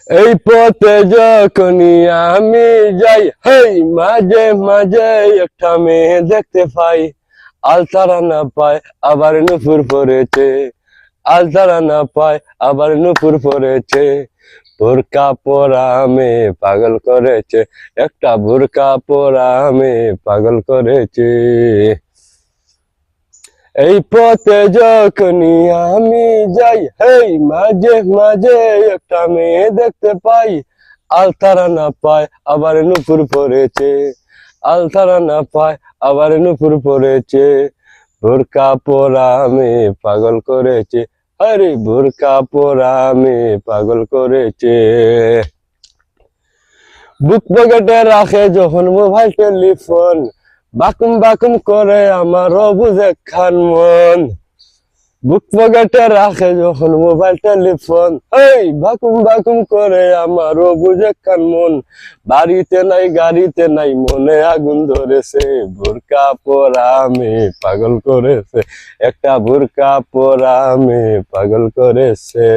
এই পথে যখনই আমি যাই, হেই মাঝে মাঝে একটা মেয়ে দেখতে পাই। আলতারা না পায় আবার নুপুর পড়েছে, আলতারা না পায় আবার নুপুর পড়েছে। বোরকা পরা মেয়ে পাগল করেছে, একটা বোরকা পরা মেয়ে পাগল করেছে। এই পথে যখনই আমি যাই, হেই মাঝে মাঝে একটা মেয়ে দেখতে পাই। আলতারা না পায় আবার নুপুর পড়েছে, আলতারা না পায় আবার নুপুর পড়েছে। বোরকা পরা মেয়ে পাগল করেছে, আরে বোরকা পরা মেয়ে পাগল করেছে। বুক পকেটে রাখে যখন মোবাইল টেলিফোন, বাকুম বাকুম করে আমার বুঝে খান মন। বুক পকেটে রাখে যখন মোবাইল টেলিফোন, এই বাকুম বাকুম করে আমার বুঝে খান মন। বাড়িতে নাই গাড়িতে নাই মনে আগুন ধরেছে, বোরকা পরা মেয়ে পাগল করেছে, একটা বোরকা পরা মেয়ে পাগল করেছে।